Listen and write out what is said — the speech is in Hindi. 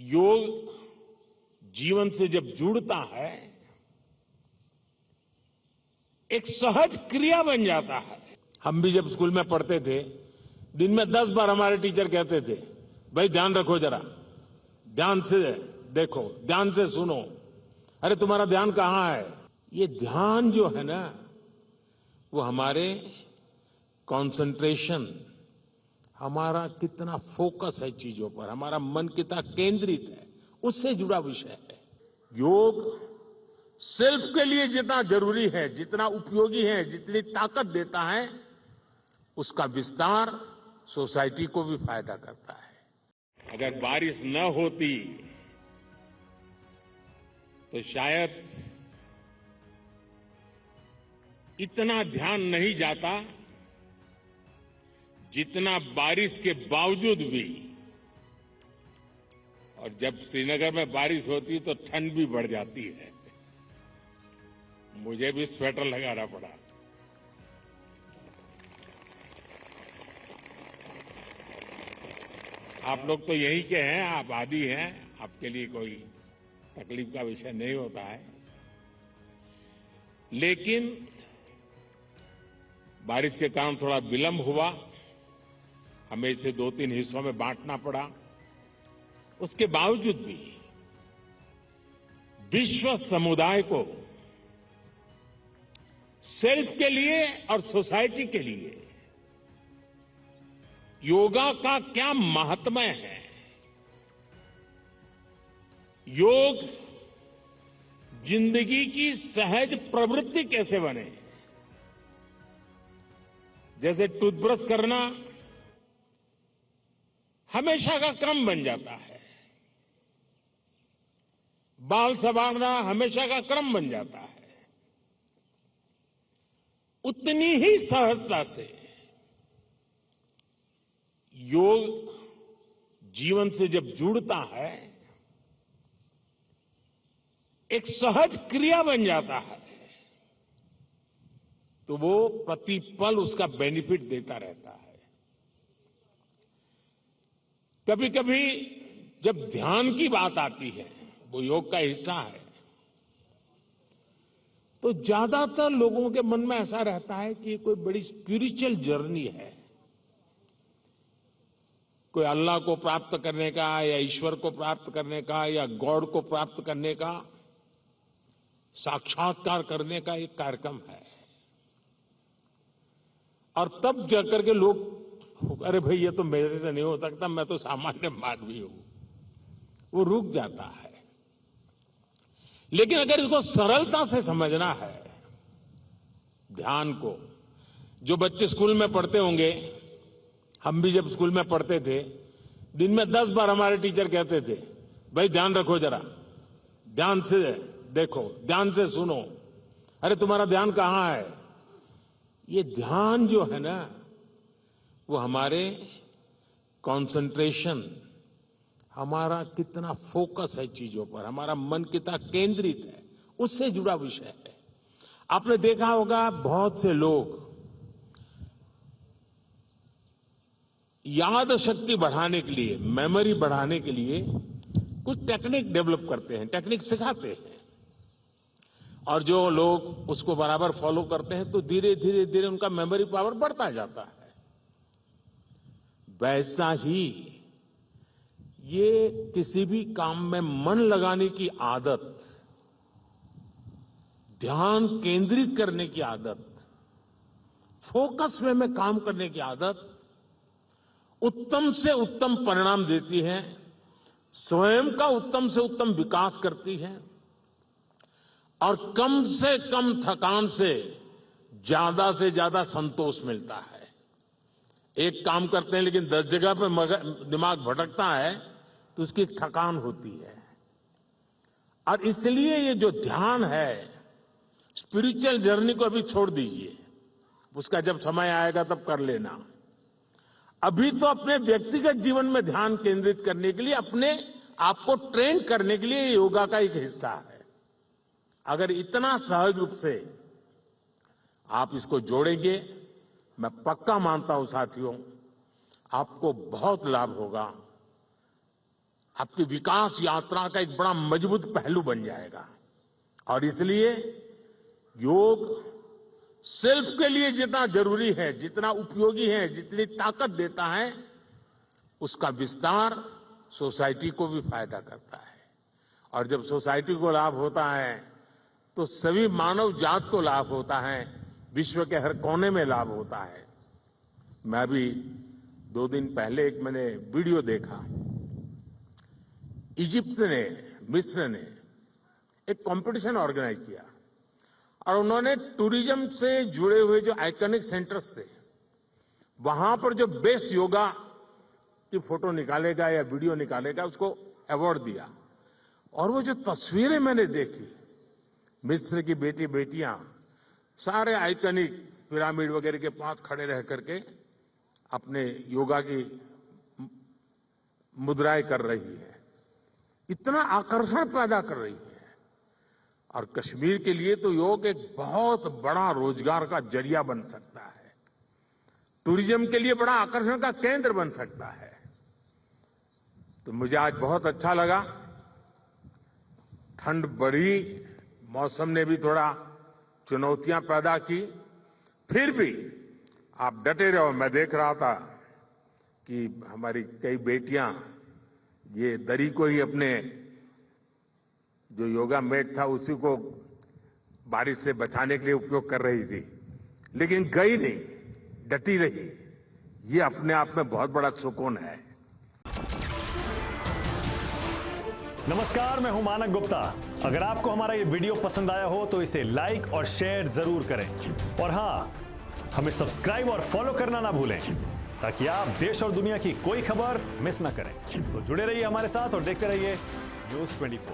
योग जीवन से जब जुड़ता है एक सहज क्रिया बन जाता है। हम भी जब स्कूल में पढ़ते थे दिन में 10 बार हमारे टीचर कहते थे, भाई ध्यान रखो जरा, ध्यान से देखो, ध्यान से सुनो, अरे तुम्हारा ध्यान कहाँ है। ये ध्यान जो है ना वो हमारे कंसंट्रेशन, हमारा कितना फोकस है चीजों पर, हमारा मन कितना केंद्रित है, उससे जुड़ा विषय है। योग सेल्फ के लिए जितना जरूरी है, जितना उपयोगी है, जितनी ताकत देता है, उसका विस्तार सोसाइटी को भी फायदा करता है। अगर बारिश न होती तो शायद इतना ध्यान नहीं जाता जितना बारिश के बावजूद भी। और जब श्रीनगर में बारिश होती तो ठंड भी बढ़ जाती है, मुझे भी स्वेटर लगाना पड़ा। आप लोग तो यही के हैं, आप आदी हैं, आपके लिए कोई तकलीफ का विषय नहीं होता है। लेकिन बारिश के कारण थोड़ा विलंब हुआ, हमें इसे 2-3 हिस्सों में बांटना पड़ा। उसके बावजूद भी विश्व समुदाय को सेल्फ के लिए और सोसाइटी के लिए योगा का क्या महात्म्य है, योग जिंदगी की सहज प्रवृत्ति कैसे बने। जैसे टूथब्रश करना हमेशा का क्रम बन जाता है, बाल संवारना हमेशा का क्रम बन जाता है, उतनी ही सहजता से योग जीवन से जब जुड़ता है एक सहज क्रिया बन जाता है, तो वो प्रतिपल उसका बेनिफिट देता रहता है। कभी कभी जब ध्यान की बात आती है, वो योग का हिस्सा है, तो ज्यादातर लोगों के मन में ऐसा रहता है कि कोई बड़ी स्पिरिचुअल जर्नी है, कोई अल्लाह को प्राप्त करने का या ईश्वर को प्राप्त करने का या गॉड को प्राप्त करने का, साक्षात्कार करने का एक कार्यक्रम है। और तब जाकर के लोग, अरे भाई ये तो मेरे से नहीं हो सकता, मैं तो सामान्य मानवी हूं, वो रुक जाता है। लेकिन अगर इसको सरलता से समझना है, ध्यान को, जो बच्चे स्कूल में पढ़ते होंगे, हम भी जब स्कूल में पढ़ते थे दिन में 10 बार हमारे टीचर कहते थे, भाई ध्यान रखो जरा, ध्यान से देखो, ध्यान से सुनो, अरे तुम्हारा ध्यान कहाँ है। ये ध्यान जो है ना वो हमारे कंसंट्रेशन, हमारा कितना फोकस है चीजों पर, हमारा मन कितना केंद्रित है, उससे जुड़ा विषय है। आपने देखा होगा बहुत से लोग याद शक्ति बढ़ाने के लिए, मेमोरी बढ़ाने के लिए कुछ टेक्निक डेवलप करते हैं, टेक्निक सिखाते हैं, और जो लोग उसको बराबर फॉलो करते हैं तो धीरे धीरे धीरे उनका मेमोरी पावर बढ़ता जाता है। वैसा ही ये किसी भी काम में मन लगाने की आदत, ध्यान केंद्रित करने की आदत, फोकस में काम करने की आदत उत्तम से उत्तम परिणाम देती है, स्वयं का उत्तम से उत्तम विकास करती है, और कम से कम थकान से ज्यादा संतोष मिलता है। एक काम करते हैं लेकिन 10 जगह पे दिमाग भटकता है तो उसकी एक थकान होती है। और इसलिए ये जो ध्यान है, स्पिरिचुअल जर्नी को अभी छोड़ दीजिए, उसका जब समय आएगा तब कर लेना। अभी तो अपने व्यक्तिगत जीवन में ध्यान केंद्रित करने के लिए, अपने आप को ट्रेन करने के लिए योगा का एक हिस्सा है। अगर इतना सहज रूप से आप इसको जोड़ेंगे, मैं पक्का मानता हूं साथियों, आपको बहुत लाभ होगा। आपकी विकास यात्रा का एक बड़ा मजबूत पहलू बन जाएगा। और इसलिए योग सेल्फ के लिए जितना जरूरी है, जितना उपयोगी है, जितनी ताकत देता है, उसका विस्तार सोसाइटी को भी फायदा करता है। और जब सोसाइटी को लाभ होता है तो सभी मानव जात को लाभ होता है, विश्व के हर कोने में लाभ होता है। मैं अभी 2 दिन पहले एक मैंने वीडियो देखा। इजिप्ट ने, मिस्र ने एक कंपटीशन ऑर्गेनाइज किया और उन्होंने टूरिज्म से जुड़े हुए जो आइकॉनिक सेंटर्स थे, वहां पर जो बेस्ट योगा की फोटो निकालेगा या वीडियो निकालेगा, उसको अवार्ड दिया। और वो जो तस्वीरें मैंने देखी, मिस्र की बेटियां सारे आइकॉनिक पिरामिड वगैरह के पास खड़े रह करके अपने योगा की मुद्राएं कर रही है, इतना आकर्षण पैदा कर रही है। और कश्मीर के लिए तो योग एक बहुत बड़ा रोजगार का जरिया बन सकता है, टूरिज्म के लिए बड़ा आकर्षण का केंद्र बन सकता है। तो मुझे आज बहुत अच्छा लगा। ठंड बढ़ी, मौसम ने भी थोड़ा चुनौतियां पैदा की, फिर भी आप डटे रहो। मैं देख रहा था कि हमारी कई बेटियां ये दरी को ही अपने जो योगा मैट था उसी को बारिश से बचाने के लिए उपयोग कर रही थी, लेकिन गई नहीं, डटी रही। ये अपने आप में बहुत बड़ा सुकून है। नमस्कार, मैं हूं मानक गुप्ता। अगर आपको हमारा ये वीडियो पसंद आया हो तो इसे लाइक और शेयर जरूर करें। और हां, हमें सब्सक्राइब और फॉलो करना ना भूलें ताकि आप देश और दुनिया की कोई खबर मिस ना करें। तो जुड़े रहिए हमारे साथ और देखते रहिए News 24।